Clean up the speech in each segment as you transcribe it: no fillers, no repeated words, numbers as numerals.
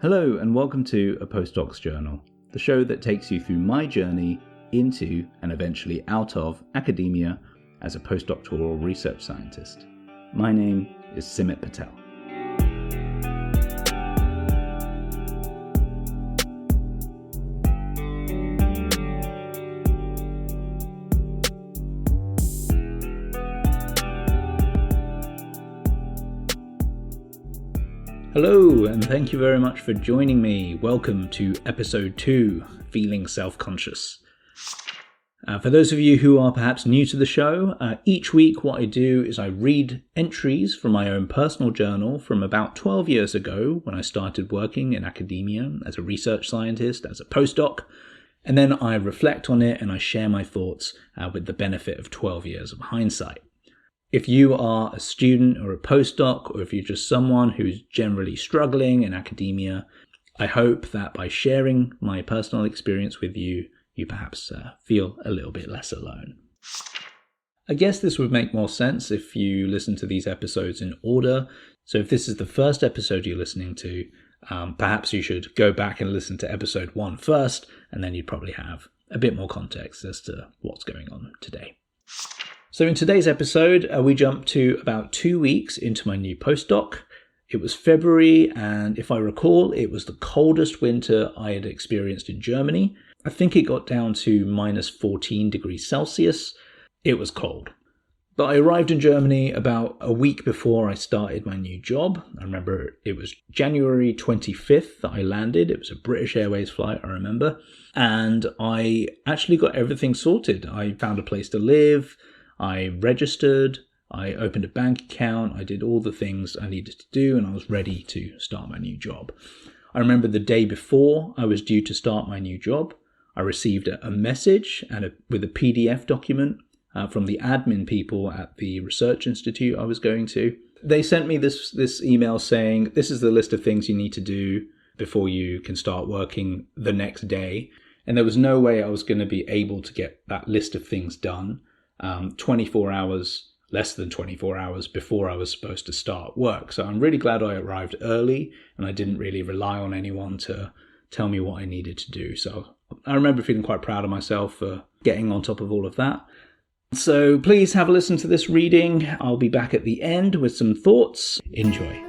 Hello and welcome to A Postdoc's Journal, the show that takes you through my journey into and eventually out of academia as a postdoctoral research scientist. My name is Simit Patel. Hello, and thank you very much for joining me. Welcome to episode 2, Feeling Self-Conscious. For those of you who are perhaps new to the show, each week what I do is I read entries from my own personal journal from about 12 years ago when I started working in academia as a research scientist, as a postdoc, and then I reflect on it and I share my thoughts with the benefit of 12 years of hindsight. If you are a student or a postdoc, or if you're just someone who's generally struggling in academia, I hope that by sharing my personal experience with you, you perhaps feel a little bit less alone. I guess this would make more sense if you listen to these episodes in order. So if this is the first episode you're listening to, perhaps you should go back and listen to episode 1 first, and then you'd probably have a bit more context as to what's going on today. So in today's episode, we jump to about 2 weeks into my new postdoc. It was February, and if I recall, it was the coldest winter I had experienced in Germany. I think it got down to minus 14 degrees Celsius. It was cold. But I arrived in Germany about a week before I started my new job. I remember it was January 25th that I landed. It was a British Airways flight, I remember. And I actually got everything sorted. I found a place to live. I registered, I opened a bank account, I did all the things I needed to do, and I was ready to start my new job. I remember the day before I was due to start my new job, I received a message with a PDF document from the admin people at the research institute I was going to. They sent me this email saying, this is the list of things you need to do before you can start working the next day. And there was no way I was going to be able to get that list of things done 24 hours, less than 24 hours before I was supposed to start work. So I'm really glad I arrived early and I didn't really rely on anyone to tell me what I needed to do. So I remember feeling quite proud of myself for getting on top of all of that. So please have a listen to this reading. I'll be back at the end with some thoughts. Enjoy.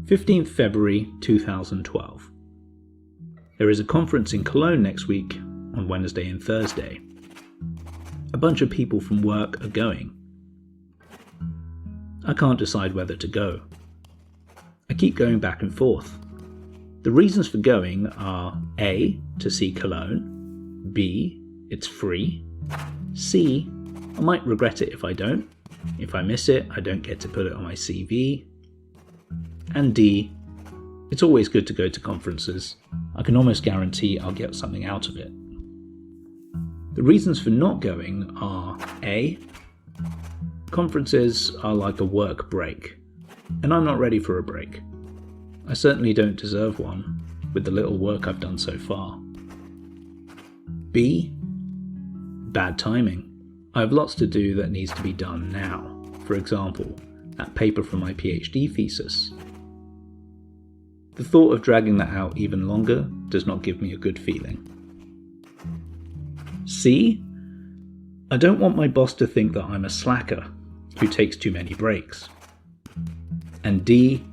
February 15th, 2012. There is a conference in Cologne next week on Wednesday and Thursday. A bunch of people from work are going. I can't decide whether to go. I keep going back and forth. The reasons for going are A, to see Cologne, B, it's free, C, I might regret it if I don't. If I miss it, I don't get to put it on my CV. And D, it's always good to go to conferences. I can almost guarantee I'll get something out of it. The reasons for not going are A, conferences are like a work break, and I'm not ready for a break. I certainly don't deserve one, with the little work I've done so far. B, bad timing. I have lots to do that needs to be done now. For example, that paper from my PhD thesis. The thought of dragging that out even longer does not give me a good feeling. C, I don't want my boss to think that I'm a slacker who takes too many breaks. And D,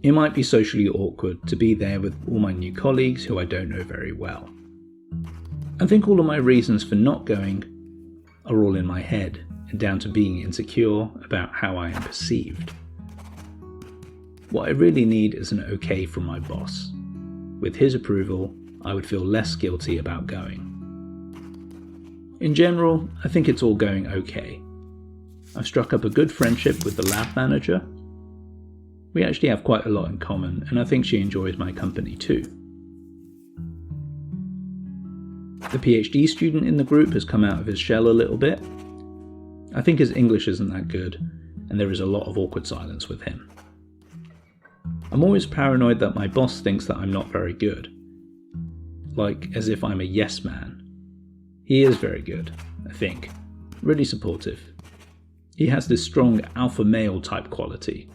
it might be socially awkward to be there with all my new colleagues who I don't know very well. I think all of my reasons for not going are all in my head and down to being insecure about how I am perceived. What I really need is an okay from my boss. With his approval, I would feel less guilty about going. In general, I think it's all going okay. I've struck up a good friendship with the lab manager. We actually have quite a lot in common, and I think she enjoys my company too. The PhD student in the group has come out of his shell a little bit. I think his English isn't that good, and there is a lot of awkward silence with him. I'm always paranoid that my boss thinks that I'm not very good. Like, as if I'm a yes man. He is very good, I think. really supportive. He has this strong alpha male type quality.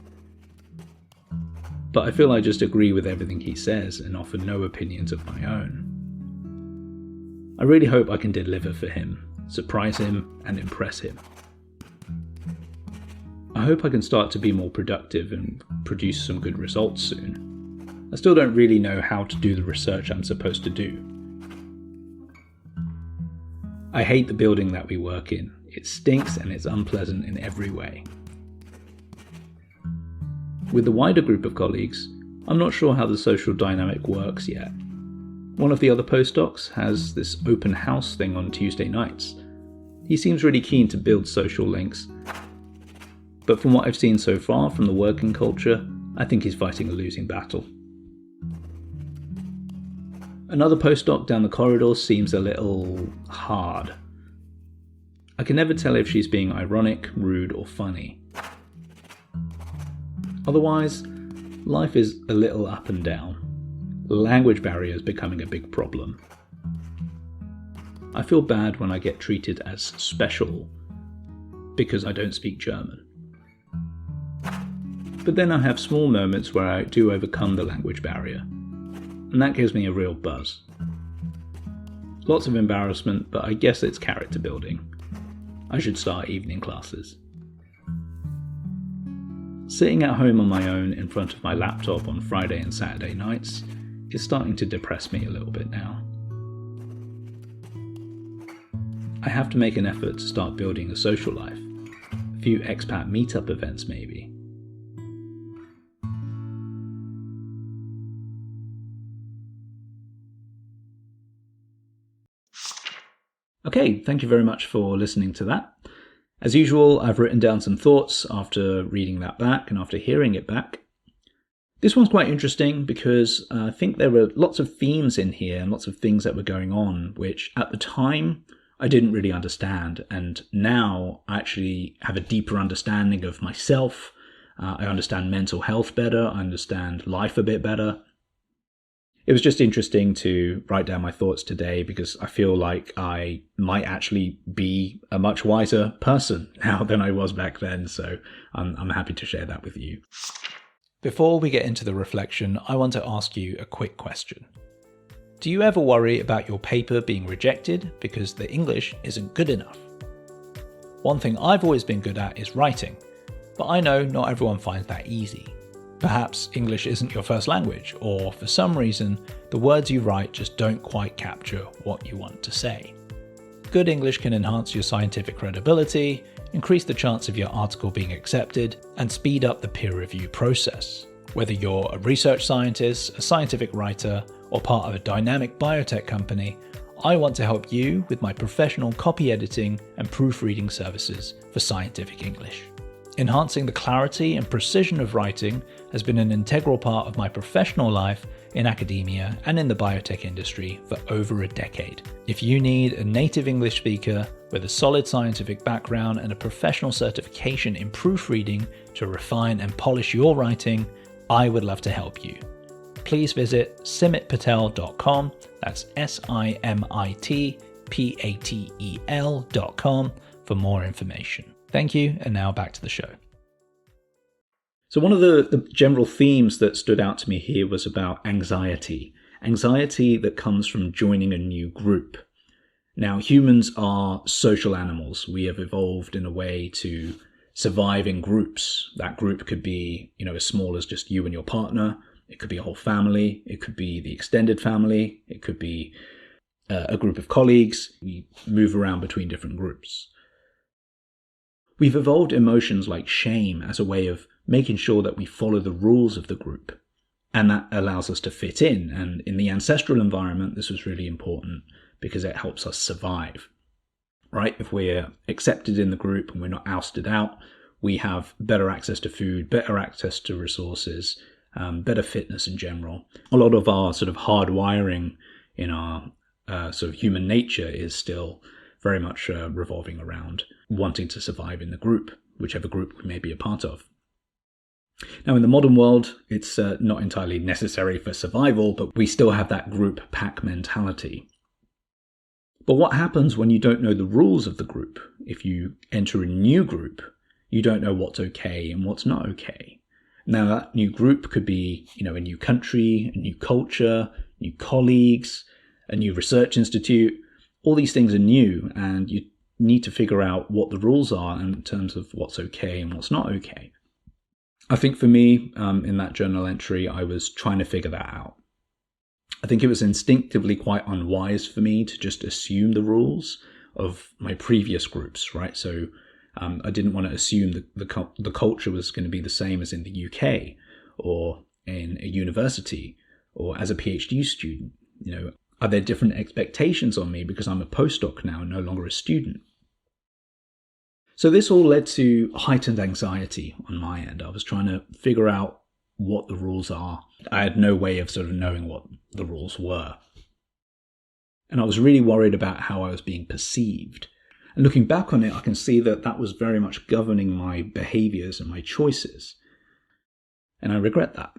But I feel I just agree with everything he says and offer no opinions of my own. I really hope I can deliver for him, surprise him, and impress him. I hope I can start to be more productive and produce some good results soon. I still don't really know how to do the research I'm supposed to do. I hate the building that we work in. It stinks and it's unpleasant in every way. With the wider group of colleagues, I'm not sure how the social dynamic works yet. One of the other postdocs has this open house thing on Tuesday nights. He seems really keen to build social links, but from what I've seen so far from the working culture, I think he's fighting a losing battle. Another postdoc down the corridor seems a little hard. I can never tell if she's being ironic, rude, or funny. Otherwise, life is a little up and down. Language barrier is becoming a big problem. I feel bad when I get treated as special because I don't speak German. But then I have small moments where I do overcome the language barrier, and that gives me a real buzz. Lots of embarrassment, but I guess it's character building. I should start evening classes. Sitting at home on my own in front of my laptop on Friday and Saturday nights is starting to depress me a little bit now. I have to make an effort to start building a social life. A few expat meetup events maybe. Okay, thank you very much for listening to that. As usual, I've written down some thoughts after reading that back and after hearing it back. This one's quite interesting because I think there were lots of themes in here and lots of things that were going on, which at the time I didn't really understand. And now I actually have a deeper understanding of myself. I understand mental health better. I understand life a bit better. It was just interesting to write down my thoughts today because I feel like I might actually be a much wiser person now than I was back then. So I'm happy to share that with you. Before we get into the reflection, I want to ask you a quick question. Do you ever worry about your paper being rejected because the English isn't good enough? One thing I've always been good at is writing, but I know not everyone finds that easy. Perhaps English isn't your first language, or for some reason, the words you write just don't quite capture what you want to say. Good English can enhance your scientific credibility, increase the chance of your article being accepted, and speed up the peer review process. Whether you're a research scientist, a scientific writer, or part of a dynamic biotech company, I want to help you with my professional copy editing and proofreading services for scientific English. Enhancing the clarity and precision of writing has been an integral part of my professional life in academia and in the biotech industry for over a decade. If you need a native English speaker with a solid scientific background and a professional certification in proofreading to refine and polish your writing, I would love to help you. Please visit simitpatel.com, that's simitpatel.com for more information. Thank you, and now back to the show. So one of the general themes that stood out to me here was about anxiety. Anxiety that comes from joining a new group. Now, humans are social animals. We have evolved in a way to survive in groups. That group could be, as small as just you and your partner. It could be a whole family. It could be the extended family. It could be a group of colleagues. We move around between different groups. We've evolved emotions like shame as a way of making sure that we follow the rules of the group. And that allows us to fit in. And in the ancestral environment, this was really important because it helps us survive, right? If we're accepted in the group and we're not ousted out, we have better access to food, better access to resources, better fitness in general. A lot of our sort of hardwiring in our sort of human nature is still very much revolving around wanting to survive in the group, whichever group we may be a part of. Now, in the modern world, it's not entirely necessary for survival, but we still have that group pack mentality. But what happens when you don't know the rules of the group? If you enter a new group, you don't know what's okay and what's not okay. Now, that new group could be, a new country, a new culture, new colleagues, a new research institute. All these things are new, and you need to figure out what the rules are in terms of what's okay and what's not okay. I think for me, in that journal entry, I was trying to figure that out. I think it was instinctively quite unwise for me to just assume the rules of my previous groups, right? So I didn't want to assume that the culture was going to be the same as in the UK or in a university or as a PhD student. Are there different expectations on me because I'm a postdoc now and no longer a student? So this all led to heightened anxiety on my end. I was trying to figure out what the rules are. I had no way of sort of knowing what the rules were. And I was really worried about how I was being perceived. And looking back on it, I can see that that was very much governing my behaviors and my choices. And I regret that.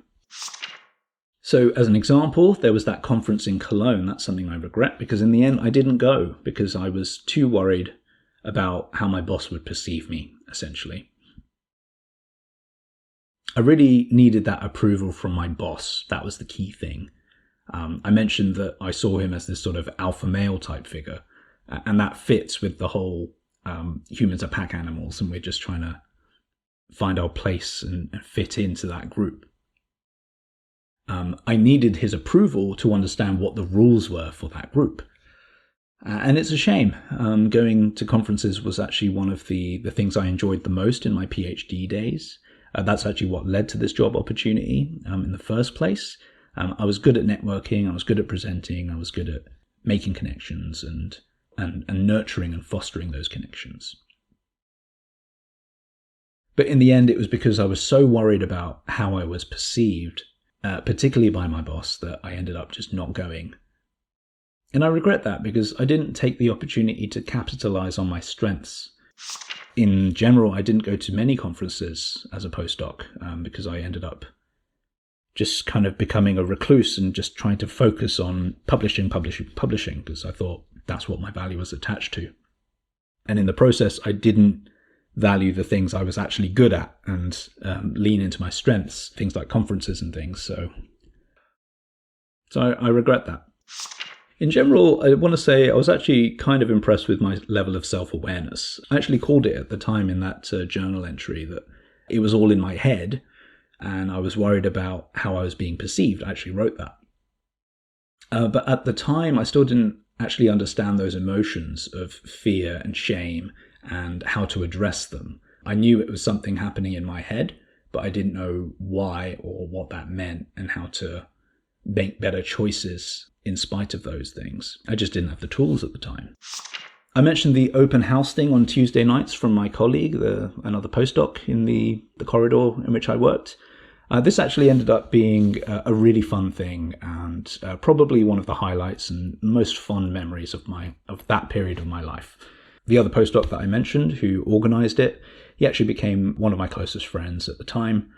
So as an example, there was that conference in Cologne. That's something I regret because in the end, I didn't go because I was too worried about how my boss would perceive me, essentially. I really needed that approval from my boss. That was the key thing. I mentioned that I saw him as this sort of alpha male type figure, and that fits with the whole humans are pack animals, and we're just trying to find our place and fit into that group. I needed his approval to understand what the rules were for that group. And it's a shame. Going to conferences was actually one of the things I enjoyed the most in my PhD days. That's actually what led to this job opportunity in the first place. I was good at networking, I was good at presenting, I was good at making connections and nurturing and fostering those connections. But in the end, it was because I was so worried about how I was perceived, particularly by my boss, that I ended up just not going. And I regret that because I didn't take the opportunity to capitalize on my strengths. In general, I didn't go to many conferences as a postdoc because I ended up just kind of becoming a recluse and just trying to focus on publishing, because I thought that's what my value was attached to. And in the process, I didn't value the things I was actually good at and lean into my strengths, things like conferences and things. So I regret that. In general, I want to say I was actually kind of impressed with my level of self-awareness. I actually called it at the time in that journal entry that it was all in my head and I was worried about how I was being perceived. I actually wrote that. But at the time, I still didn't actually understand those emotions of fear and shame and how to address them. I knew it was something happening in my head, but I didn't know why or what that meant and how to make better choices in spite of those things. I just didn't have the tools at the time. I mentioned the open house thing on Tuesday nights from my colleague, another postdoc in the corridor in which I worked. This actually ended up being a really fun thing and probably one of the highlights and most fun memories of that period of my life. The other postdoc that I mentioned who organized it, he actually became one of my closest friends at the time.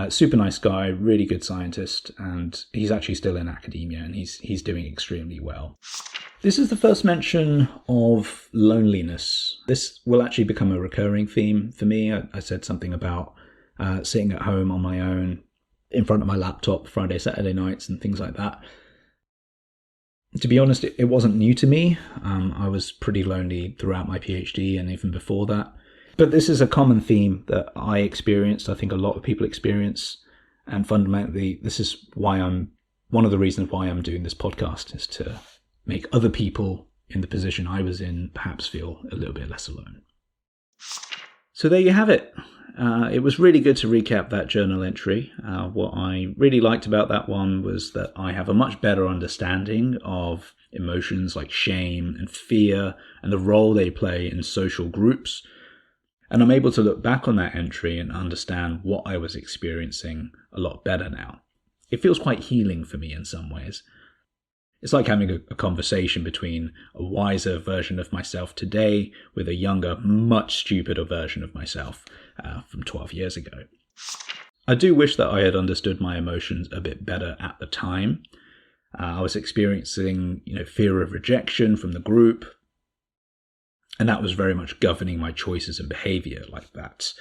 Super nice guy, really good scientist, and he's actually still in academia and he's doing extremely well. This is the first mention of loneliness. This will actually become a recurring theme for me. I said something about sitting at home on my own in front of my laptop Friday, Saturday nights and things like that. To be honest, it wasn't new to me. I was pretty lonely throughout my PhD and even before that. But this is a common theme that I experienced. I think a lot of people experience. And fundamentally, this is one of the reasons why I'm doing this podcast is to make other people in the position I was in perhaps feel a little bit less alone. So there you have it. It was really good to recap that journal entry. What I really liked about that one was that I have a much better understanding of emotions like shame and fear and the role they play in social groups. And I'm able to look back on that entry and understand what I was experiencing a lot better now. It feels quite healing for me in some ways. It's like having a conversation between a wiser version of myself today with a younger, much stupider version of myself from 12 years ago. I do wish that I had understood my emotions a bit better at the time. I was experiencing, fear of rejection from the group. And that was very much governing my choices and behavior, like that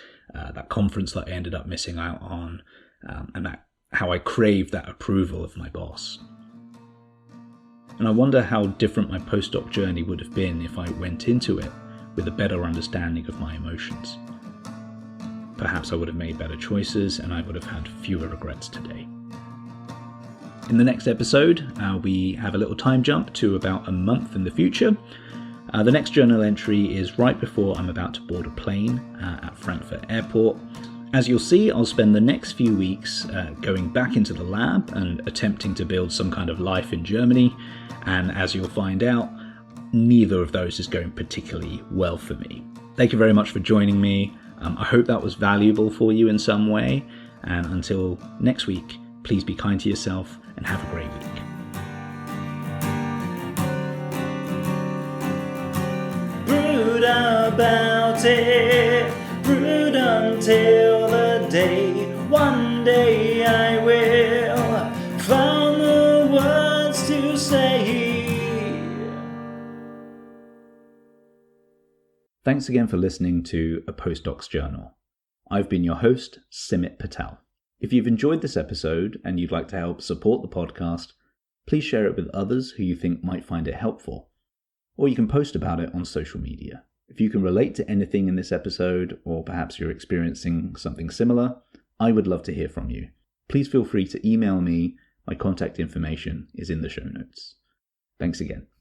conference that I ended up missing out on, and how I craved that approval of my boss. And I wonder how different my postdoc journey would have been if I went into it with a better understanding of my emotions. Perhaps I would have made better choices and I would have had fewer regrets today. In the next episode, we have a little time jump to about a month in the future. The next journal entry is right before I'm about to board a plane at Frankfurt Airport. As you'll see, I'll spend the next few weeks going back into the lab and attempting to build some kind of life in Germany. And as you'll find out, neither of those is going particularly well for me. Thank you very much for joining me. I hope that was valuable for you in some way. And until next week, please be kind to yourself and have a great week. Brood about it, brood until the day, one day I will find the words to say. Thanks again for listening to A Postdoc's Journal. I've been your host, Simit Patel. If you've enjoyed this episode and you'd like to help support the podcast, please share it with others who you think might find it helpful. Or you can post about it on social media. If you can relate to anything in this episode, or perhaps you're experiencing something similar, I would love to hear from you. Please feel free to email me. My contact information is in the show notes. Thanks again.